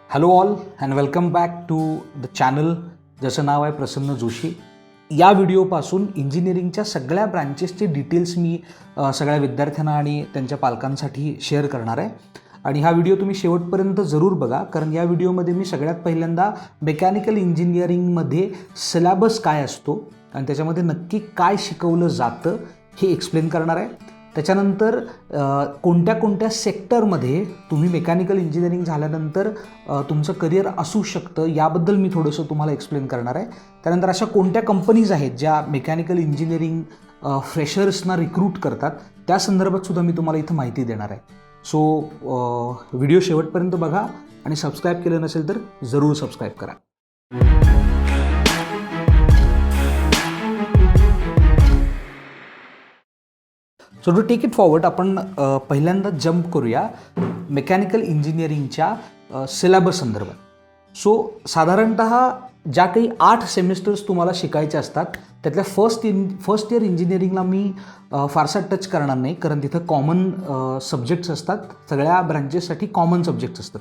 Hello all and welcome back to the channel ज्याचं नाव आहे प्रसन्न जोशी. या व्हिडिओपासून इंजिनिअरिंगच्या सगळ्या ब्रँचेसचे डिटेल्स मी सगळ्या विद्यार्थ्यांना आणि त्यांच्या पालकांसाठी शेअर करणार आहे. आणि हा व्हिडिओ तुम्ही शेवटपर्यंत जरूर बघा, कारण या व्हिडिओमध्ये मी सगळ्यात पहिल्यांदा मेकॅनिकल इंजिनिअरिंगमध्ये सिलॅबस काय असतो आणि त्याच्यामध्ये नक्की काय शिकवलं जातं हे एक्सप्लेन करणार आहे. त्याच्यानंतर कोणत्या कोणत्या सेक्टरमध्ये तुम्ही मेकॅनिकल इंजिनिअरिंग झाल्यानंतर तुमचं करिअर असू शकतं याबद्दल मी थोडंसं तुम्हाला एक्सप्लेन करणार आहे. त्यानंतर अशा कोणत्या कंपनीज आहेत ज्या मेकॅनिकल इंजिनिअरिंग फ्रेशर्सना रिक्रूट करतात त्या संदर्भातसुद्धा मी तुम्हाला इथं माहिती देणार आहे. सो व्हिडिओ शेवटपर्यंत बघा आणि सबस्क्राईब केलं नसेल तर जरूर सबस्क्राईब करा. So to take it forward आपण पहिल्यांदा जंप करूया मेकॅनिकल इंजिनिअरिंगच्या सिलॅबस संदर्भात. सो साधारणतः ज्या काही 8 सेमिस्टर्स तुम्हाला शिकायचे असतात त्यातल्या फर्स्ट इयर इंजिनिअरिंगला मी फारसा टच करणार नाही, कारण तिथं कॉमन सब्जेक्ट्स असतात, सगळ्या ब्रँचेससाठी कॉमन सब्जेक्ट्स असतात.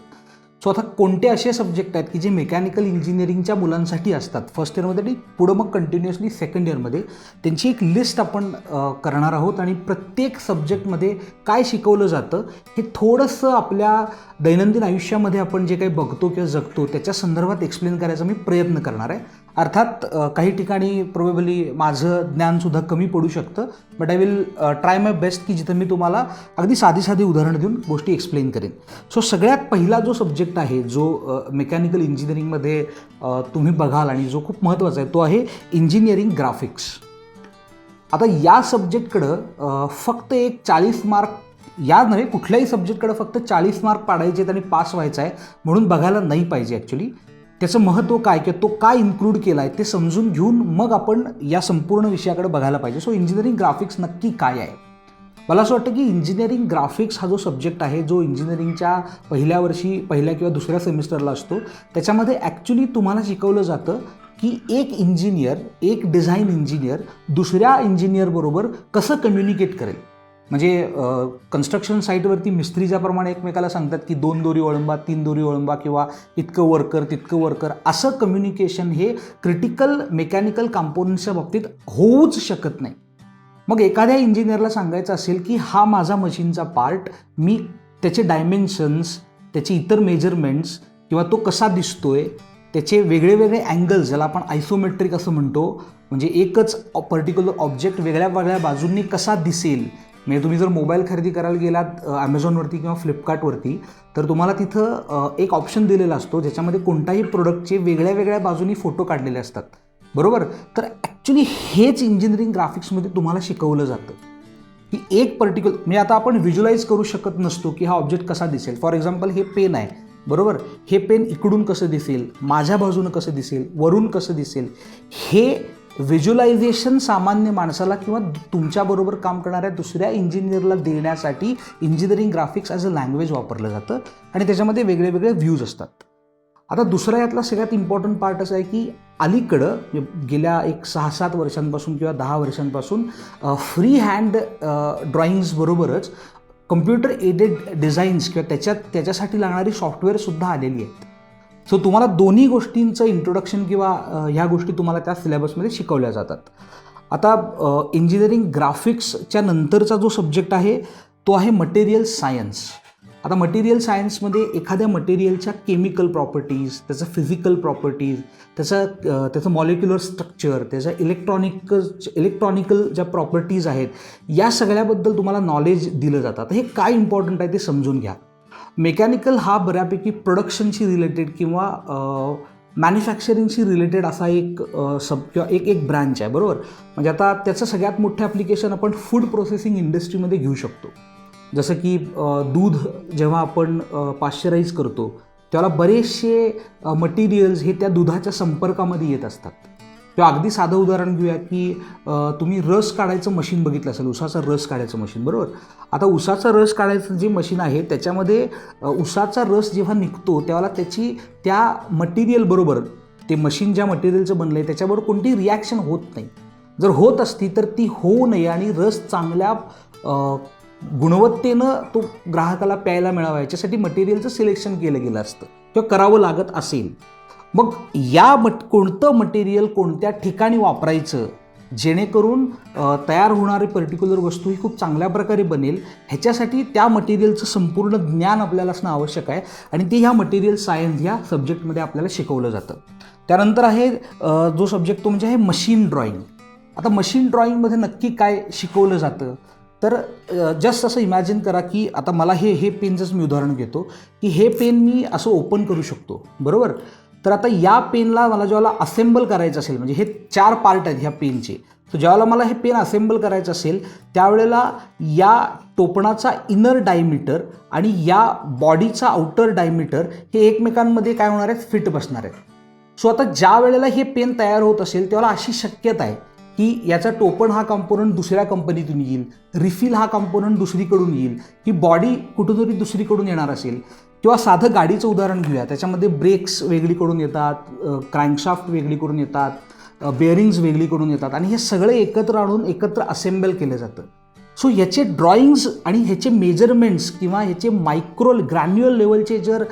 सो आता कोणते असे सब्जेक्ट आहेत की जे मेकॅनिकल इंजिनिअरिंगच्या मुलांसाठी असतात फर्स्ट इयरमध्ये आणि पुढं मग कंटिन्युअसली सेकंड इयरमध्ये, त्यांची एक लिस्ट आपण करणार आहोत. आणि प्रत्येक सब्जेक्टमध्ये काय शिकवलं जातं हे थोडंसं आपल्या दैनंदिन आयुष्यामध्ये आपण जे काही बघतो किंवा जगतो त्याच्या संदर्भात एक्सप्लेन करायचा मी प्रयत्न करणार आहे. अर्थात काही ठिकाणी प्रोबेबली माझं ज्ञानसुद्धा कमी पडू शकतं, but I will try my best की जिथं मी तुम्हाला अगदी साधी उदाहरणं देऊन गोष्टी एक्सप्लेन करेन. सो सगळ्यात पहिला जो सब्जेक्ट आहे जो मेकॅनिकल इंजिनिअरिंगमध्ये तुम्ही बघाल आणि जो खूप महत्त्वाचा आहे तो आहे इंजिनिअरिंग ग्राफिक्स. आता या सब्जेक्टकडं फक्त एक 40 मार्क, या नव्हे कुठल्याही सब्जेक्टकडं फक्त 40 मार्क पाडायचे आहेत आणि पास व्हायचं आहे म्हणून बघायला नाही पाहिजे. ॲक्च्युली त्याचं महत्त्व काय किंवा तो काय इन्क्लूड केला आहे ते समजून घेऊन मग आपण या संपूर्ण विषयाकडे बघायला पाहिजे. सो इंजिनिअरिंग ग्राफिक्स नक्की काय आहे? मला असं वाटतं की इंजिनिअरिंग ग्राफिक्स हा जो सब्जेक्ट आहे जो इंजिनिअरिंगच्या पहिल्या किंवा दुसऱ्या सेमिस्टरला असतो, त्याच्यामध्ये ॲक्च्युली तुम्हाला शिकवलं जातं की एक इंजिनियर, एक डिझाईन इंजिनियर दुसऱ्या इंजिनियरबरोबर कसं कम्युनिकेट करेल. म्हणजे कन्स्ट्रक्शन साईटवरती मिस्त्री ज्याप्रमाणे एकमेकाला सांगतात की 2 दोरी वळंबा, 3 दोरी वळंबा किंवा इतकं वर्कर तितकं वर्कर, असं कम्युनिकेशन हे क्रिटिकल मेकॅनिकल कॉम्पोनंट्सच्या बाबतीत होऊच शकत नाही. मग एखाद्या इंजिनियरला सांगायचं असेल की हा माझा मशीनचा पार्ट, मी त्याचे डायमेन्शन्स, त्याचे इतर मेजरमेंट्स किंवा तो कसा दिसतोय, त्याचे वेगळे अँगल्स, ज्याला आपण आयसोमेट्रिक असं म्हणतो, म्हणजे एकच पर्टिक्युलर ऑब्जेक्ट वेगळ्या बाजूंनी कसा दिसेल. म्हणजे तुम्ही जर मोबाईल खरेदी करायला गेलात ॲमेझॉनवरती किंवा फ्लिपकार्टवरती तर तुम्हाला तिथं एक ऑप्शन दिलेला असतो ज्याच्यामध्ये कोणताही प्रोडक्टचे वेगळ्या बाजूनी फोटो काढलेले असतात, बरोबर. तर ॲक्च्युली हेच इंजिनिअरिंग ग्राफिक्समध्ये तुम्हाला शिकवलं जातं की एक पर्टिक्युलर, म्हणजे आता आपण व्हिज्युअलाइज करू शकत नसतो की हा ऑब्जेक्ट कसा दिसेल. फॉर एक्झाम्पल हे पेन आहे, बरोबर. हे पेन इकडून कसं दिसेल, माझ्या बाजूनं कसं दिसेल, वरून कसं दिसेल, हे व्हिज्युअलायझेशन सामान्य माणसाला किंवा तुमच्याबरोबर काम करणाऱ्या दुसऱ्या इंजिनियरला देण्यासाठी engineering graphics as a language वापरलं जातं आणि त्याच्यामध्ये वेगळे व्ह्यूज असतात. आता दुसरा यातला सगळ्यात इम्पॉर्टंट पार्ट असं आहे की अलीकडं गेल्या एक 6-7 वर्षांपासून किंवा 10 वर्षांपासून फ्री हँड ड्रॉइंग्सबरोबरच कम्प्युटर एडेड डिझाईन्स किंवा त्याच्यासाठी लागणारी सॉफ्टवेअरसुद्धा आलेली आहेत. सो तुम्हाला दोन्ही गोष्टींचं इंट्रोडक्शन किंवा ह्या गोष्टी तुम्हाला त्या सिलेबसमध्ये शिकवल्या जातात. आता इंजिनिअरिंग ग्राफिक्सच्या नंतरचा जो सब्जेक्ट आहे तो आहे मटेरियल सायन्स. आता मटेरियल सायन्समध्ये एखाद्या मटेरियलच्या केमिकल प्रॉपर्टीज, त्याचं फिजिकल प्रॉपर्टीज, त्याचं मॉलिक्युलर स्ट्रक्चर, त्याच्या इलेक्ट्रॉनिकल ज्या प्रॉपर्टीज आहेत या सगळ्याबद्दल तुम्हाला नॉलेज दिलं जातं. हे काय इम्पॉर्टंट आहे ते समजून घ्या. मेकॅनिकल हा बऱ्यापैकी प्रोडक्शनशी रिलेटेड किंवा मॅन्युफॅक्चरिंगशी रिलेटेड असा एक ब्रँच आहे, बरोबर. म्हणजे आता त्याचं सगळ्यात मोठं ॲप्लिकेशन आपण फूड प्रोसेसिंग इंडस्ट्रीमध्ये घेऊ शकतो. जसं की दूध जेव्हा आपण पाश्चराईज करतो त्याला बरेचसे मटेरियल्स हे त्या दुधाच्या संपर्कामध्ये येत असतात. किंवा अगदी साधं उदाहरण घेऊया की तुम्ही रस काढायचं मशीन बघितलं असेल, उसाचा रस काढायचं मशीन, बरोबर. आता उसाचा रस काढायचं जे मशीन आहे त्याच्यामध्ये उसाचा रस जेव्हा निघतो त्यावेळेला त्याची त्या मटेरियलबरोबर, ते मशीन ज्या मटेरियलचं बनलं आहे त्याच्याबरोबर कोणती रिॲक्शन होत नाही. जर होत असती तर ती होऊ नये आणि रस चांगल्या गुणवत्तेनं तो ग्राहकाला प्यायला मिळावा याच्यासाठी मटेरियलचं सिलेक्शन केलं गेलं असतं किंवा करावं लागत असेल. मग कोणतं मटेरियल कोणत्या ठिकाणी वापरायचं जेणेकरून तयार होणारी पर्टिक्युलर वस्तू ही खूप चांगल्या प्रकारे बनेल, ह्याच्यासाठी त्या मटेरियलचं संपूर्ण ज्ञान आपल्याला असणं आवश्यक आहे आणि ते ह्या मटेरियल सायन्स ह्या सब्जेक्टमध्ये आपल्याला शिकवलं जातं. त्यानंतर आहे जो सब्जेक्ट तो म्हणजे आहे मशीन ड्रॉइंग. आता मशीन ड्रॉइंगमध्ये नक्की काय शिकवलं जातं तर जस्ट असं इमॅजिन करा की आता मला हे पेनचंच मी उदाहरण घेतो की हे पेन मी असं ओपन करू शकतो, बरोबर. तर आता या पेनला मला जेव्हा असेंबल करायचं असेल, म्हणजे हे 4 पार्ट आहेत ह्या पेनचे, तर ज्यावेळेला मला हे पेन असेंबल करायचं असेल त्यावेळेला या टोपणाचा इनर डायमीटर आणि या बॉडीचा आउटर डायमीटर हे एकमेकांमध्ये काय होणार आहेत, फिट बसणार आहेत. सो आता ज्या वेळेला हे पेन तयार होत असेल तेव्हा अशी शक्यता आहे की याचा टोपण हा कॉम्पोनंट दुसऱ्या कंपनीतून येईल, रिफिल हा कॉम्पोनंट दुसरीकडून येईल, ही बॉडी कुठंतरी दुसरीकडून येणार असेल. किंवा साधं गाडीचं उदाहरण घेऊया, त्याच्यामध्ये ब्रेक्स वेगळीकडून येतात, क्रँकशाफ्ट वेगळीकडून येतात, बेअरिंग्ज वेगळीकडून येतात आणि हे सगळे एकत्र आणून एकत्र असेंबल केलं जातं. सो ह्याचे ड्रॉइंग्स आणि ह्याचे मेजरमेंट्स किंवा ह्याचे ग्रॅन्युअल लेवलचे जर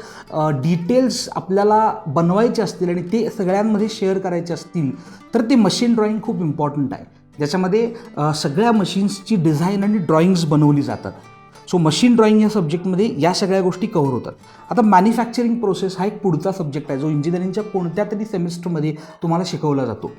डिटेल्स आपल्याला बनवायचे असतील आणि ते सगळ्यांमध्ये शेअर करायचे असतील तर ते मशीन ड्रॉइंग खूप इम्पॉर्टंट आहे, ज्याच्यामध्ये सगळ्या मशीन्सची डिझाईन आणि ड्रॉइंग्स बनवली जातात. सो मशीन ड्रॉइंग या सब्जेक्टमध्ये या सगळ्या गोष्टी कव्हर होतात. आता मॅन्युफॅक्चरिंग प्रोसेस हा एक पुढचा सब्जेक्ट आहे जो इंजिनिअरिंगच्या कोणत्या तरी सेमिस्टरमध्ये तुम्हाला शिकवला जातो.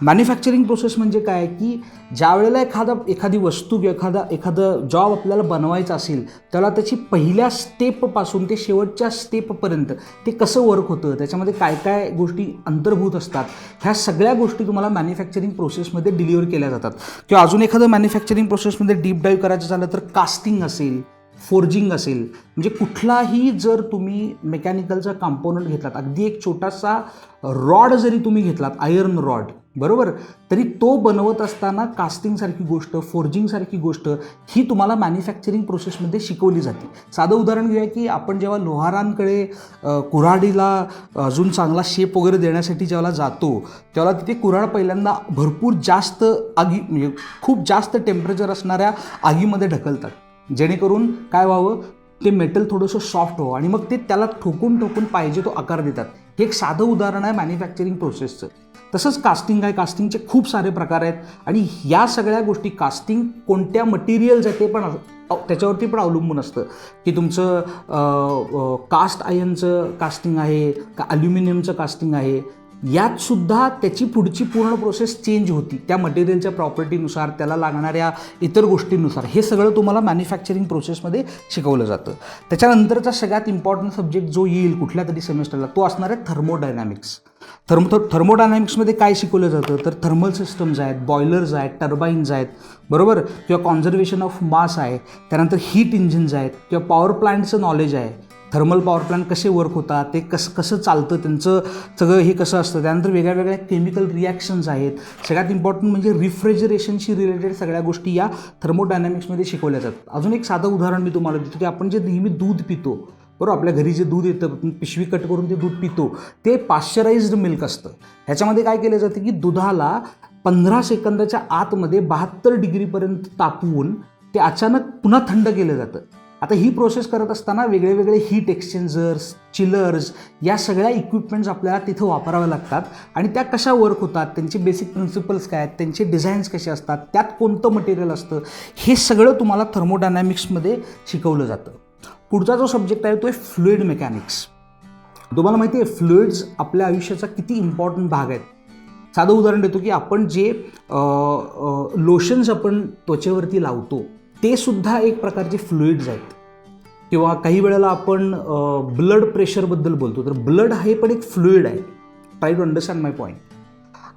मॅन्युफॅक्चरिंग प्रोसेस म्हणजे काय की ज्या वेळेला एखादी वस्तू एखादं जॉब आपल्याला बनवायचं असेल त्याला त्याची पहिल्या स्टेपपासून ते शेवटच्या स्टेपपर्यंत ते कसं वर्क होतं, त्याच्यामध्ये काय काय गोष्टी अंतर्भूत असतात, ह्या सगळ्या गोष्टी तुम्हाला मॅन्युफॅक्चरिंग प्रोसेसमध्ये डिलिव्हर केल्या जातात. किंवा अजून एखादं मॅन्युफॅक्चरिंग प्रोसेसमध्ये डीप डाईव्ह करायचं झालं तर कास्टिंग असेल, फोर्जिंग असेल, म्हणजे कुठलाही जर तुम्ही मेकॅनिकलचा कॉम्पोनंट घेतलात, अगदी एक छोटासा रॉड जरी तुम्ही घेतलात, आयर्न रॉड, बरोबर, तरी तो बनवत असताना कास्टिंगसारखी गोष्ट, फोर्जिंगसारखी गोष्ट ही तुम्हाला मॅन्युफॅक्चरिंग प्रोसेसमध्ये शिकवली जाते. साधं उदाहरण घेऊया की आपण जेव्हा लोहारांकडे कुऱ्हाडीला अजून चांगला शेप वगैरे देण्यासाठी जेव्हा जातो तेव्हा तिथे कुऱ्हाड पहिल्यांदा भरपूर जास्त म्हणजे खूप जास्त टेम्परेचर असणाऱ्या आगीमध्ये ढकलतात, जेणेकरून काय व्हावं, ते मेटल थोडंसं सॉफ्ट व्हावं आणि मग ते त्याला ठोकून पाहिजे तो आकार देतात. हे एक साधं उदाहरण आहे मॅन्युफॅक्चरिंग प्रोसेसचं. तसंच कास्टिंग आहे, कास्टिंगचे खूप सारे प्रकार आहेत आणि या सगळ्या गोष्टी, कास्टिंग कोणत्या मटेरियल्स आहे ते पण त्याच्यावरती पण अवलंबून असतं की तुमचं कास्ट आयर्नचं कास्टिंग आहे का ॲल्युमिनियमचं कास्टिंग आहे, यात सुद्धा त्याची पुढची पूर्ण प्रोसेस चेंज होती त्या मटेरियलच्या प्रॉपर्टीनुसार, त्याला लागणाऱ्या इतर गोष्टींनुसार. हे सगळं तुम्हाला मॅन्युफॅक्चरिंग प्रोसेसमध्ये शिकवलं जातं. त्याच्यानंतरचा सगळ्यात इम्पॉर्टंट सब्जेक्ट जो येईल कुठल्या तरी सेमेस्टरला तो असणार आहे थर्मोडायनॅमिक्स. थर्मोडायनॅमिक्समध्ये काय शिकवलं जातं तर थर्मल सिस्टम्स आहेत, बॉयलर्स आहेत, टर्बाईन्स आहेत, बरोबर, किंवा कॉन्झर्वेशन ऑफ मास आहे, त्यानंतर हीट इंजिन्स आहेत किंवा पॉवर प्लांटचं नॉलेज आहे, थर्मल पॉवर प्लांट कसे वर्क होतात, ते कसं चालतं, त्यांचं सगळं हे कसं असतं. त्यानंतर वेगळ्या वेगळ्या केमिकल रिॲक्शन्स आहेत. सगळ्यात इम्पॉर्टंट म्हणजे रिफ्रिजरेशनशी रिलेटेड सगळ्या गोष्टी या थर्मोडायनॅमिक्समध्ये शिकवल्या जातात. अजून एक साधं उदाहरण मी तुम्हाला देतो की आपण जे नेहमी दूध पितो, बरोबर, आपल्या घरी जे दूध येतं पिशवी कट करून ते दूध पितो ते पाश्चराइज्ड मिल्क असतं. ह्याच्यामध्ये काय केलं जातं की दुधाला 15 सेकंदाच्या आतमध्ये 72 डिग्रीपर्यंत तापवून ते अचानक पुन्हा थंड केलं जातं. आता ही प्रोसेस करत असताना वेगळे वेगळे हीट एक्सचेंजर्स, चिलर्स या सगळ्या इक्विपमेंट्स आपल्याला तिथं वापराव्या लागतात आणि त्या कशा वर्क होतात, त्यांचे बेसिक प्रिन्सिपल्स काय आहेत, त्यांचे डिझाईन्स कसे असतात, त्यात कोणतं मटेरियल असतं, हे सगळं तुम्हाला थर्मोडायनॅमिक्समध्ये शिकवलं जातं. पुढचा जो सब्जेक्ट आहे तो आहे फ्लुइड मेकॅनिक्स. तुम्हाला माहिती आहे फ्लुइड्स आपल्या आयुष्याचा किती इम्पॉर्टंट भाग आहेत. साधं उदाहरण देतो की आपण जे लोशन्स आपण त्वचेवरती लावतो ते सुद्धा एक प्रकारचे फ्लुइड्स आहेत. किंवा काही वेळेला आपण ब्लड प्रेशरबद्दल बोलतो तर ब्लड हे पण एक फ्लुइड आहे. Try to understand my point.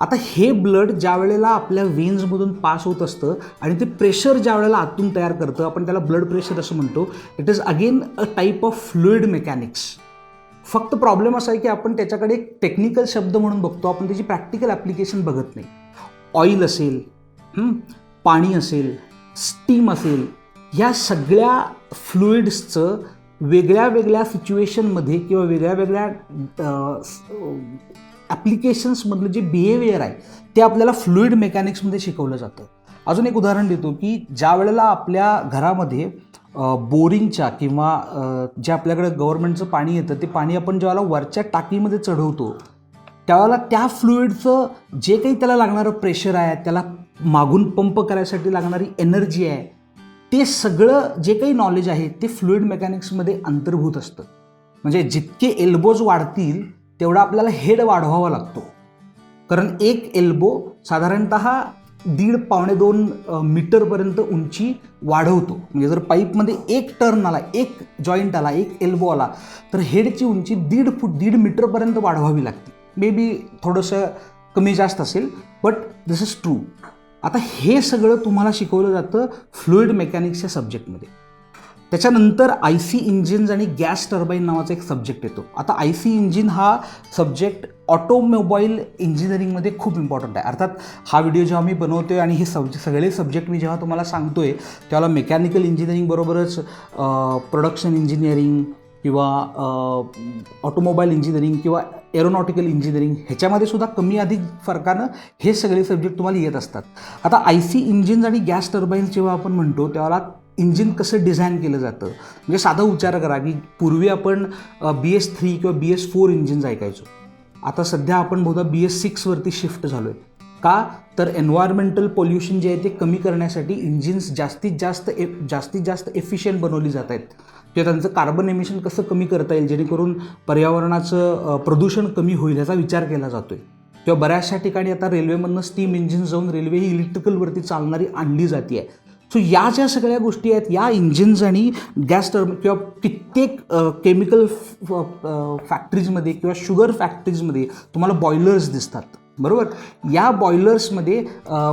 आता हे ब्लड ज्या वेळेला आपल्या वेन्समधून पास होत असतं आणि ते प्रेशर ज्या वेळेला आतून तयार करतं, आपण त्याला ब्लड प्रेशर असं म्हणतो. It is again a type of fluid mechanics. फक्त प्रॉब्लेम असा आहे की आपण त्याच्याकडे एक टेक्निकल शब्द म्हणून बघतो, आपण त्याची प्रॅक्टिकल ॲप्लिकेशन बघत नाही. ऑइल असेल, पाणी असेल, स्टीम असेल, या सगळ्या फ्लुइड्सचं वेगळ्या वेगळ्या सिच्युएशनमध्ये किंवा वेगळ्या वेगळ्या ॲप्लिकेशन्समधलं जे बिहेवियर आहे ते आपल्याला फ्लुइड मेकॅनिक्समध्ये शिकवलं जातं. अजून एक उदाहरण देतो की ज्या वेळेला आपल्या घरामध्ये बोरिंगच्या किंवा जे आपल्याकडे गव्हर्नमेंटचं पाणी येतं ते पाणी आपण ज्यावेळेला वरच्या टाकीमध्ये चढवतो त्यावेळेला त्या फ्लुईडचं जे काही त्याला लागणारं प्रेशर आहे, त्याला मागून पंप करायसाठी लागणारी एनर्जी आहे, ते सगळं जे काही नॉलेज आहे ते फ्लुईड मेकॅनिक्समध्ये अंतर्भूत असतं. म्हणजे जितके एल्बोज वाढतील तेवढा आपल्याला हेड वाढवावा लागतो. कारण एक एल्बो साधारणत 1.5-2 मीटरपर्यंत उंची वाढवतो. म्हणजे जर पाईपमध्ये एक टर्न आला, एक जॉईंट आला, एक एल्बो आला, तर हेडची उंची 1.5 मीटरपर्यंत वाढवावी लागते. मे बी थोडंसं कमी जास्त असेल, बट दिस इज ट्रू. आता हे सगळं तुम्हाला शिकवलं जातं फ्लुईड मेकॅनिक्सच्या सब्जेक्टमध्ये. त्याच्यानंतर IC इंजिन्स आणि गॅस टर्बाईन नावाचा एक सब्जेक्ट येतो. आता IC इंजिन हा सब्जेक्ट ऑटोमोबाईल इंजिनिअरिंगमध्ये खूप इम्पॉर्टंट आहे. अर्थात हा व्हिडिओ जेव्हा मी बनवतो आहे आणि हे सगळे सब्जेक्ट मी जेव्हा तुम्हाला सांगतो आहे तेव्हा मेकॅनिकल इंजिनिअरिंग बरोबरच प्रोडक्शन इंजिनिअरिंग किंवा ऑटोमोबाईल इंजिनिअरिंग किंवा एरोनॉटिकल इंजिनिअरिंग ह्याच्यामध्ये सुद्धा कमी अधिक फरकानं हे सगळे सब्जेक्ट तुम्हाला येत असतात. आता IC इंजिन्स आणि गॅस टर्बाईन्स जेव्हा आपण म्हणतो त्यावेळेला इंजिन कसं डिझाईन केलं जातं, म्हणजे साधा विचार करा की पूर्वी आपण BS3 किंवा BS4 इंजिन्स ऐकायचो. आता सध्या आपण बहुधा BS6 वरती शिफ्ट झालो आहे. का तर एन्व्हायरमेंटल पोल्युशन जे आहे ते कमी करण्यासाठी इंजिन्स जास्तीत जास्त एफिशियंट बनवली जात आहेत किंवा त्यांचं कार्बन एमिशन कसं कमी करता येईल जेणेकरून पर्यावरणाचं प्रदूषण कमी होईल ह्याचा विचार केला जातो आहे. किंवा बऱ्याचशा ठिकाणी आता रेल्वेमधनं स्टीम इंजिन जाऊन रेल्वे ही इलेक्ट्रिकलवरती चालणारी आणली जाते आहे. सो या ज्या सगळ्या गोष्टी आहेत या इंजिन्स आणि गॅस टर्बाईन किंवा कित्येक केमिकल फॅक्टरीजमध्ये किंवा शुगर फॅक्टरीजमध्ये तुम्हाला बॉयलर्स दिसतात, बरोबर. या बॉयलर्समध्ये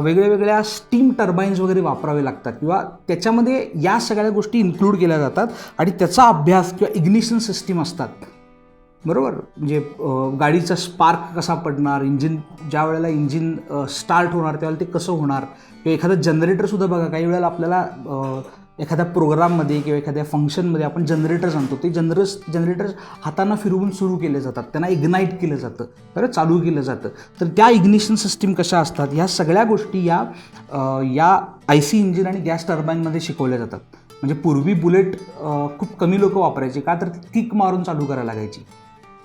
वेगळ्या स्टीम टर्बाईन्स वगैरे वापरावे लागतात किंवा त्याच्यामध्ये या सगळ्या गोष्टी इन्क्लूड केल्या जातात आणि त्याचा अभ्यास किंवा इग्निशन सिस्टीम असतात, बरोबर. म्हणजे गाडीचा स्पार्क कसा पडणार, ज्या वेळेला इंजिन स्टार्ट होणार त्यावेळेला ते कसं होणार, किंवा एखादं जनरेटरसुद्धा बघा काही वेळेला आपल्याला एखाद्या प्रोग्राममध्ये किंवा एखाद्या फंक्शनमध्ये आपण जनरेटर्स आणतो, ते जनरेटर्स हातांना फिरवून सुरू केले जातात, त्यांना इग्नाईट केलं जातं, तर चालू केलं जातं. तर त्या इग्निशन सिस्टीम कशा असतात ह्या सगळ्या गोष्टी या IC इंजिन आणि गॅस टर्बाईनमध्ये शिकवल्या जातात. म्हणजे पूर्वी बुलेट खूप कमी लोक वापरायचे, का तर किक मारून चालू करायला लागायची.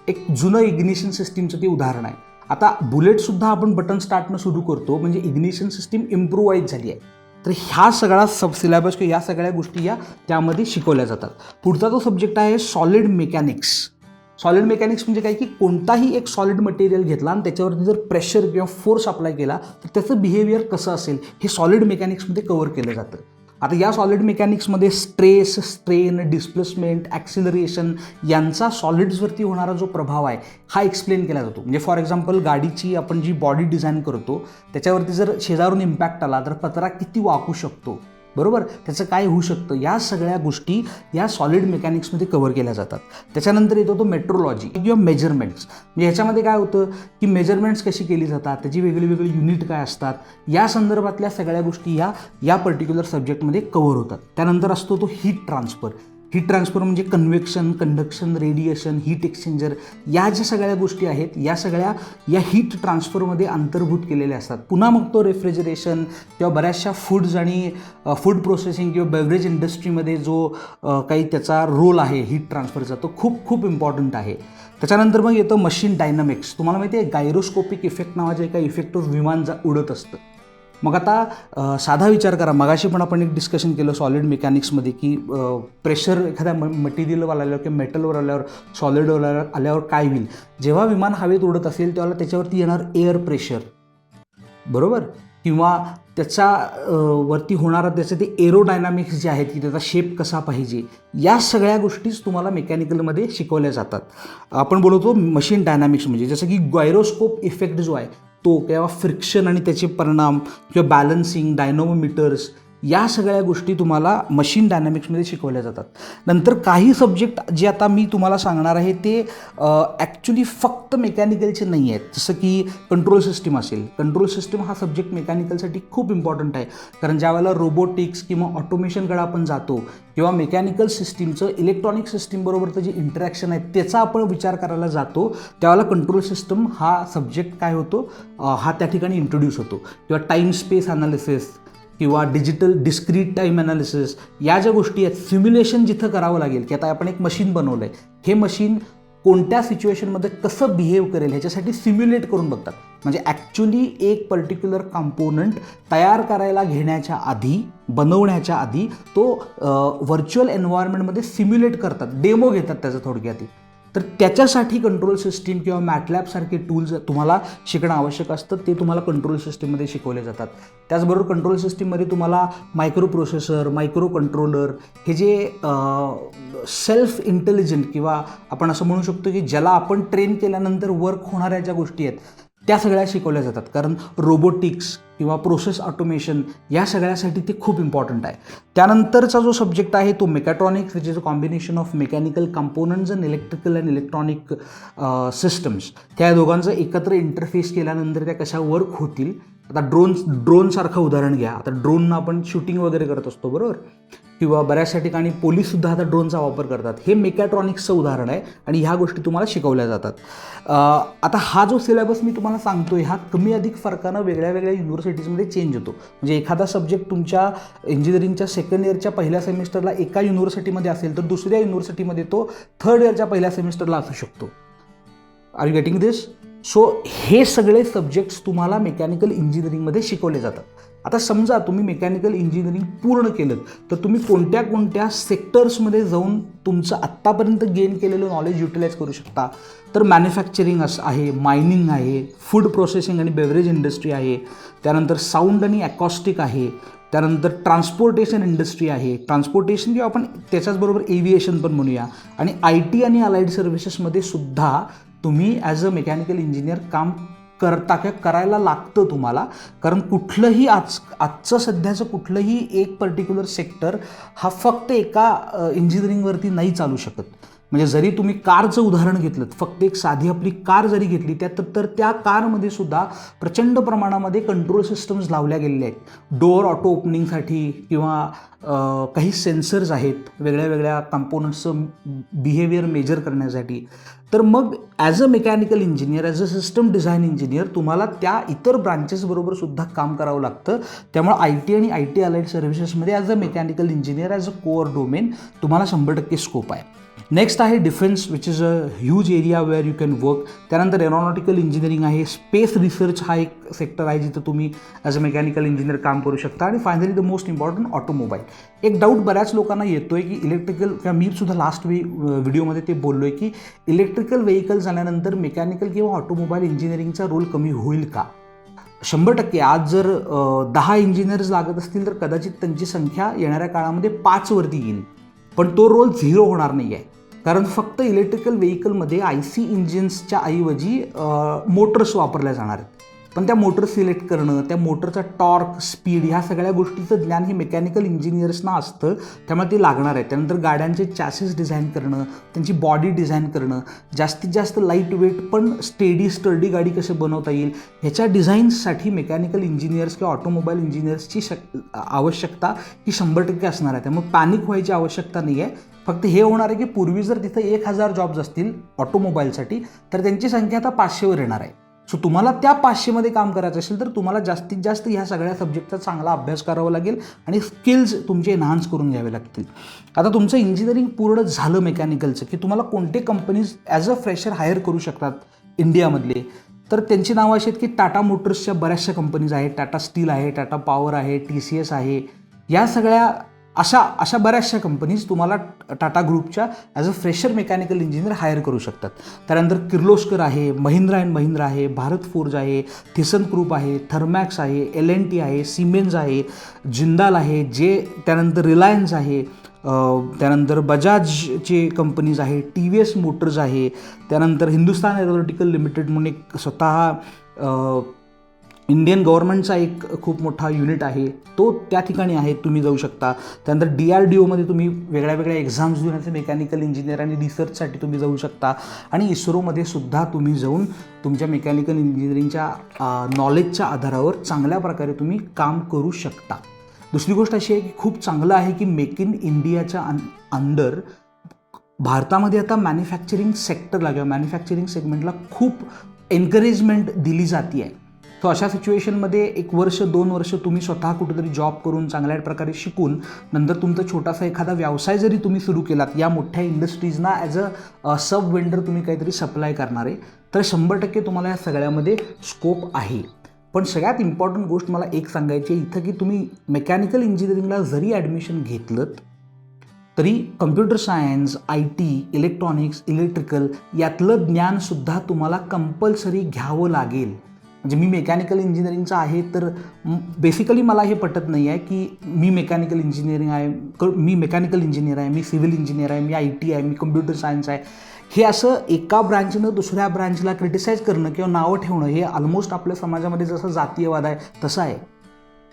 एक जुनं इग्निशन सिस्टीमचं ते उदाहरण आहे. आता बुलेटसुद्धा आपण बटन स्टार्टनं सुरू करतो, म्हणजे इग्निशन सिस्टीम इम्प्रूव्हाइज झाली आहे. तर ह्या सगळा सिलेबस किंवा या सगळ्या गोष्टी त्यामध्ये शिकवल्या जातात. पुढचा जो सब्जेक्ट आहे सॉलिड मेकॅनिक्स. सॉलिड मेकॅनिक्स म्हणजे काय की कोणताही एक सॉलिड मटेरियल घेतला आणि त्याच्यावरती जर प्रेशर किंवा फोर्स अप्लाय केला तर त्याचं बिहेवियर कसं असेल हे सॉलिड मेकॅनिक्समध्ये कव्हर केलं जातं. आता या सॉलिड मेकॅनिक्समध्ये स्ट्रेस, स्ट्रेन, डिस्प्लेसमेंट, ॲक्सिलरेशन यांचा सॉलिड्सवरती होणारा जो प्रभाव आहे हा एक्सप्लेन केला जातो. म्हणजे फॉर एक्झाम्पल गाडीची आपण जी बॉडी डिझाईन करतो त्याच्यावरती जर शेजारून इम्पॅक्ट आला तर पत्रा किती वाकू शकतो, बरोबर, त्याचं काय होऊ शकतं, या सगळ्या गोष्टी या सॉलिड मेकॅनिक्समध्ये कव्हर केल्या जातात. त्याच्यानंतर येतो तो मेट्रोलॉजी किंवा मेजरमेंट्स. म्हणजे ह्याच्यामध्ये काय होतं की मेजरमेंट्स कशी केली जातात, त्याची वेगळी युनिट काय असतात, या संदर्भातल्या सगळ्या गोष्टी या पर्टिक्युलर सब्जेक्टमध्ये कव्हर होतात. त्यानंतर असतो तो हीट ट्रान्सफर. हीट ट्रान्सफर म्हणजे convection, conduction, radiation, heat exchanger, या ज्या सगळ्या गोष्टी आहेत या सगळ्या या हीट ट्रान्सफरमध्ये अंतर्भूत केलेल्या असतात. पुन्हा मग तो रेफ्रिजरेशन किंवा बऱ्याचशा फूड्स आणि फूड प्रोसेसिंग किंवा बेवरेज इंडस्ट्रीमध्ये जो काही त्याचा रोल आहे हीट ट्रान्सफरचा तो खूप इम्पॉर्टंट आहे. त्याच्यानंतर मग येतं मशीन डायनामिक्स. तुम्हाला माहिती आहे गायरोस्कोपिक इफेक्ट नावाच्या एका इफेक्टवर विमान उडत असतं. मग आता साधा विचार करा, मगाशी पण आपण एक डिस्कशन केलं सॉलिड मेकॅनिक्समध्ये की प्रेशर एखाद्या मटेरियलवर आल्यावर किंवा मेटलवर आल्यावर सॉलिडवर आल्यावर काय होईल. जेव्हा विमान हवेत उडत असेल तेव्हा त्याच्यावरती येणार एअर प्रेशर, बरोबर, किंवा त्याच्या वरती होणारा त्याचं ते एरोडायनामिक्स जे आहेत की त्याचा शेप कसा पाहिजे, या सगळ्या गोष्टीच तुम्हाला मेकॅनिकलमध्ये शिकवल्या जातात. आपण बोलतो मशीन डायनामिक्स म्हणजे जसं की गायरोस्कोप इफेक्ट जो आहे तो किंवा फ्रिक्शन आणि त्याचे परिणाम किंवा बॅलन्सिंग, डायनोमीटर्स, या सगळ्या गोष्टी तुम्हाला मशीन डायनॅमिक्समध्ये शिकवल्या जातात. नंतर काही सब्जेक्ट जे आता मी तुम्हाला सांगणार आहे ते ॲक्च्युली फक्त मेकॅनिकलचे नाही आहेत. जसं की कंट्रोल सिस्टीम असेल. कंट्रोल सिस्टीम हा सब्जेक्ट मेकॅनिकलसाठी खूप इम्पॉर्टंट आहे, कारण ज्यावेळेला रोबोटिक्स किंवा ऑटोमेशनकडे आपण जातो किंवा मेकॅनिकल सिस्टीमचं इलेक्ट्रॉनिक सिस्टीमबरोबरचं जे इंटरॅक्शन आहे त्याचा आपण विचार करायला जातो त्यावेळेला कंट्रोल सिस्टम हा सब्जेक्ट काय होतो, हा त्या ठिकाणी इंट्रोड्यूस होतो. किंवा टाईम स्पेस ॲनालिसिस, किंवा डिजिटल डिस्क्रीट टाईम ॲनालिसिस, या ज्या गोष्टी आहेत, सिम्युलेशन जिथं करावं लागेल की आता आपण एक मशीन बनवलं आहे, हे मशीन कोणत्या सिच्युएशनमध्ये कसं बिहेव करेल ह्याच्यासाठी सिम्युलेट करून बघतात. म्हणजे ॲक्च्युली एक पर्टिक्युलर कंपोनंट तयार करायला घेण्याच्या आधी, बनवण्याच्या आधी तो व्हर्च्युअल एन्व्हायरमेंटमध्ये सिम्युलेट करतात, डेमो घेतात त्याचं थोडक्यात. तर त्याच्यासाठी कंट्रोल सिस्टीम किंवा मॅटलॅबसारखे टूल्स तुम्हाला शिकणं आवश्यक असतं. ते तुम्हाला कंट्रोल सिस्टीममध्ये शिकवले जातात. त्याचबरोबर कंट्रोल सिस्टीममध्ये तुम्हाला मायक्रो प्रोसेसर, मायक्रो कंट्रोलर, हे जे सेल्फ इंटेलिजंट किंवा आपण असं म्हणू शकतो की ज्याला आपण ट्रेन केल्यानंतर वर्क होणाऱ्या ज्या गोष्टी आहेत त्या सगळ्या शिकवल्या जातात. कारण रोबोटिक्स किंवा प्रोसेस ऑटोमेशन या सगळ्यासाठी ते खूप इम्पॉर्टंट आहे. त्यानंतरचा जो सब्जेक्ट आहे तो mechatronics, which is a combination of mechanical components and electrical and electronic systems. त्या दोघांचं एकत्र इंटरफेस केल्यानंतर त्या कशा वर्क होतील. आता ड्रोनसारखं उदाहरण घ्या. आता ड्रोननं आपण शूटिंग वगैरे करत असतो बरोबर, किंवा बऱ्याचशा ठिकाणी पोलीससुद्धा आता ड्रोनचा वापर करतात. हे मेकॅट्रॉनिक्सचं उदाहरण आहे आणि ह्या गोष्टी तुम्हाला शिकवल्या जातात. आता हा जो सिलेबस मी तुम्हाला सांगतोय हा कमी अधिक फरकानं वेगळ्या वेगळ्या युनिव्हर्सिटीजमध्ये चेंज होतो. म्हणजे एखादा सब्जेक्ट तुमच्या इंजिनिअरिंगच्या सेकंड इयरच्या पहिल्या सेमिस्टरला एका युनिव्हर्सिटीमध्ये असेल तर दुसऱ्या युनिव्हर्सिटीमध्ये तो थर्ड इयरच्या पहिल्या सेमिस्टरला असू शकतो. Are you getting this? So हे सगळे सब्जेक्ट्स तुम्हाला मेकॅनिकल इंजिनिअरिंगमध्ये शिकवले जातात. आता समजा तुम्ही मेकॅनिकल इंजिनिअरिंग पूर्ण केलं तर तुम्ही कोणत्या कोणत्या सेक्टर्समध्ये जाऊन तुमचं आत्तापर्यंत गेन केलेलं नॉलेज युटिलाइज करू शकता. तर मॅन्युफॅक्चरिंग आहे, मायनिंग आहे, फूड प्रोसेसिंग आणि बेवरेज इंडस्ट्री आहे, त्यानंतर साऊंड आणि ॲकॉस्टिक आहे, त्यानंतर ट्रान्सपोर्टेशन इंडस्ट्री आहे, ट्रान्सपोर्टेशन किंवा आपण त्याच्याचबरोबर एव्हिएशन पण म्हणूया, आणि IT आणि अलाइड सर्व्हिसेसमध्ये सुद्धा तुम्ही ॲज अ मेकॅनिकल इंजिनियर काम करायला लागतं तुम्हाला. कारण कुठलंही आजचं सध्याचं कुठलंही एक पर्टिक्युलर सेक्टर हा फक्त एका इंजिनिअरिंगवरती नाही चालू शकत. म्हणजे जरी तुम्ही कारचं उदाहरण घेतलं, फक्त एक साधी आपली कार जरी घेतली तर त्या कारमध्ये सुद्धा प्रचंड प्रमाणामध्ये कंट्रोल सिस्टम्स लावल्या गेलेल्या आहेत. डोअर ऑटो ओपनिंगसाठी किंवा काही सेन्सर्स आहेत वेगळ्या वेगळ्या कंपोनंट्सचं बिहेवियर मेजर करण्यासाठी. तर मग as a mechanical engineer, as a system design engineer तुम्हाला त्या इतर ब्रांचेसबरोबर सुद्धा काम करावं लागतं. त्यामुळे IT आणि IT अलाइड सर्व्हिसेसमध्ये as a mechanical engineer, as a core domain तुम्हाला 100% स्कोप आहे. नेक्स्ट आहे defence, which is a huge area where you can work. त्यानंतर एरोनॉटिकल इंजिनिअरिंग आहे, स्पेस रिसर्च हा एक सेक्टर आहे जिथं तुम्ही ॲज अ मेकॅनिकल इंजिनियर काम करू शकता. आणि finally the most important automobile. एक डाऊट बऱ्याच लोकांना येतो आहे की इलेक्ट्रिकल, किंवा मी सुद्धा लास्ट व्हिडिओमध्ये ते बोललो आहे की इलेक्ट्रिकल व्हेकल्स आल्यानंतर मेकॅनिकल किंवा ऑटोमोबाईल इंजिनिअरिंगचा रोल कमी होईल का? 100%. आज जर 10 इंजिनियर्स लागत असतील तर कदाचित त्यांची संख्या येणाऱ्या काळामध्ये 5 वरती येईल, पण तो रोल 0 होणार नाही आहे. कारण फक्त इलेक्ट्रिकल व्हेकलमध्ये IC इंजिन्सच्या ऐवजी मोटर्स वापरल्या जाणार आहेत. पण त्या मोटर सिलेक्ट करणं, त्या मोटरचा टॉर्क, स्पीड, ह्या सगळ्या गोष्टीचं ज्ञान हे मेकॅनिकल इंजिनियर्सना असतं, त्यामुळे ते लागणार आहे. त्यानंतर गाड्यांचे चॅसेस डिझाईन करणं, त्यांची बॉडी डिझाईन करणं, जास्तीत जास्त लाईट वेट पण स्टर्डी गाडी कसं बनवता येईल ह्याच्या डिझाईन्ससाठी मेकॅनिकल इंजिनियर्स किंवा ऑटोमोबाईल इंजिनियर्सची आवश्यकता ही 100% असणार आहे. त्यामुळे पॅनिक व्हायची आवश्यकता नाही आहे. फक्त हे होणार आहे की पूर्वी जर तिथं 1000 जॉब्स असतील ऑटोमोबाईलसाठी तर त्यांची संख्या आता 500वर येणार आहे. सो तुम्हाला त्या 500मध्ये काम करायचं असेल तर तुम्हाला जास्तीत जास्त ह्या सगळ्या सब्जेक्टचा चांगला अभ्यास करावा लागेल आणि स्किल्स तुमचे एनहान्स करून घ्यावे लागतील. आता तुमचं इंजिनिअरिंग पूर्ण झालं मेकॅनिकलचं की तुम्हाला कोणते companies as a fresher hire करू शकतात इंडियामधले, तर त्यांची नावं अशी आहेत की टाटा मोटर्सच्या बऱ्याचशा कंपनीज आहेत, टाटा स्टील आहे, टाटा पॉवर आहे, TCS आहे. या सगळ्या अशा बऱ्याचशा कंपनीज तुम्हाला टाटा ग्रुपच्या as a fresher mechanical engineer hire करू शकतात. त्यानंतर किर्लोस्कर आहे, महिंद्रा अँड महिंद्रा आहे, भारत फोर्ज आहे, थिसन ग्रुप आहे, थर्मॅक्स आहे, L&T आहे, सिमेन्स आहे, जिंदाल आहे, त्यानंतर रिलायन्स आहे, त्यानंतर बजाजचे कंपनीज आहे, TVS मोटर्स आहे, त्यानंतर हिंदुस्तान एरोनॉटिकल लिमिटेड म्हणून एक स्वतः इंडियन गव्हर्नमेंटचा एक खूप मोठा युनिट आहे, तो त्या ठिकाणी आहे, तुम्ही जाऊ शकता. त्यानंतर DRDOमध्ये तुम्ही वेगळ्या वेगळ्या एक्झाम्स देऊन मेकॅनिकल इंजिनियर आणि रिसर्चसाठी तुम्ही जाऊ शकता. आणि इस्रोमध्ये सुद्धा तुम्ही जाऊन तुमच्या मेकॅनिकल इंजिनिअरिंगच्या नॉलेजच्या आधारावर चांगल्या प्रकारे तुम्ही काम करू शकता. दुसरी गोष्ट अशी आहे की खूप चांगलं आहे की मेक इन इंडियाच्या अंडर भारतामध्ये आता मॅन्युफॅक्चरिंग सेक्टरला किंवा मॅन्युफॅक्चरिंग सेगमेंटला खूप एनकरेजमेंट दिली जाते आहे. तो अशा सिच्युएशनमध्ये 1 वर्ष 2 वर्ष तुम्ही स्वतः कुठेतरी जॉब करून चांगल्या प्रकारे शिकून नंतर तुमचा छोटासा एखादा व्यवसाय जरी तुम्ही सुरू केलात, या मोठ्या इंडस्ट्रीजना ॲज अ सब वेंडर तुम्ही काहीतरी सप्लाय करणार आहे, तर 100% तुम्हाला या सगळ्यामध्ये स्कोप आहे. पण सगळ्यात इम्पॉर्टंट गोष्ट मला एक सांगायची आहे इथं, की तुम्ही मेकॅनिकल इंजिनिअरिंगला जरी ॲडमिशन घेतलं तरी computer science, IT, electronics, electrical यातलं ज्ञानसुद्धा तुम्हाला कंपल्सरी घ्यावं लागेल. म्हणजे मी मेकॅनिकल इंजिनिअरिंगचा आहे तर बेसिकली मला हे पटत नाही आहे की मी मेकॅनिकल इंजिनिअरिंग आहे, मी मेकॅनिकल इंजिनियर आहे, मी सिव्हिल इंजिनियर आहे, मी IT आहे, मी कम्प्युटर सायन्स आहे, हे असं एका ब्रँचनं दुसऱ्या ब्रँचला क्रिटिसाइज करणं किंवा नावं ठेवणं हे ऑलमोस्ट आपल्या समाजामध्ये जसं जातीयवाद आहे तसं आहे.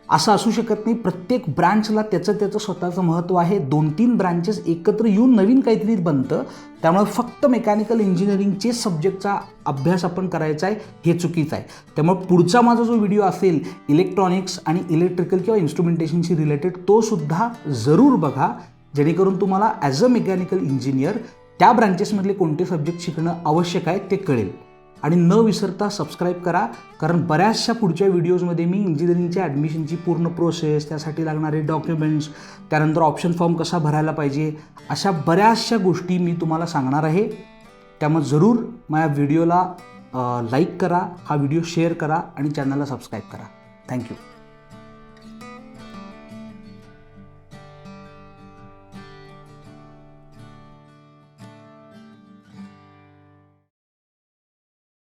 असं असू शकत नाही. प्रत्येक ब्रँचला त्याचं स्वतःचं महत्त्व आहे. 2-3 ब्रँचेस एकत्र येऊन नवीन काहीतरी बनतं. त्यामुळे फक्त मेकॅनिकल इंजिनिअरिंगचे सब्जेक्टचा अभ्यास आपण करायचा आहे हे चुकीचं आहे. त्यामुळे पुढचा माझा जो व्हिडिओ असेल इलेक्ट्रॉनिक्स आणि इलेक्ट्रिकल किंवा इन्स्ट्रुमेंटेशनशी रिलेटेड तो सुद्धा जरूर बघा, जेणेकरून तुम्हाला ॲज अ मेकॅनिकल इंजिनियर त्या ब्रँचेसमधले कोणते सब्जेक्ट शिकणं आवश्यक आहे ते कळेल. आणि न विसरता सबस्क्राईब करा, कारण बऱ्याचशा पुढच्या व्हिडिओजमध्ये मी इंजिनिअरिंगच्या ॲडमिशनची पूर्ण प्रोसेस, त्यासाठी लागणारे डॉक्युमेंट्स, त्यानंतर ऑप्शन फॉर्म कसा भरायला पाहिजे, अशा बऱ्याचशा गोष्टी मी तुम्हाला सांगणार आहे. त्यामुळे जरूर माझ्या व्हिडिओला लाईक करा, हा व्हिडिओ शेअर करा आणि चॅनलला सबस्क्राईब करा. थँक्यू.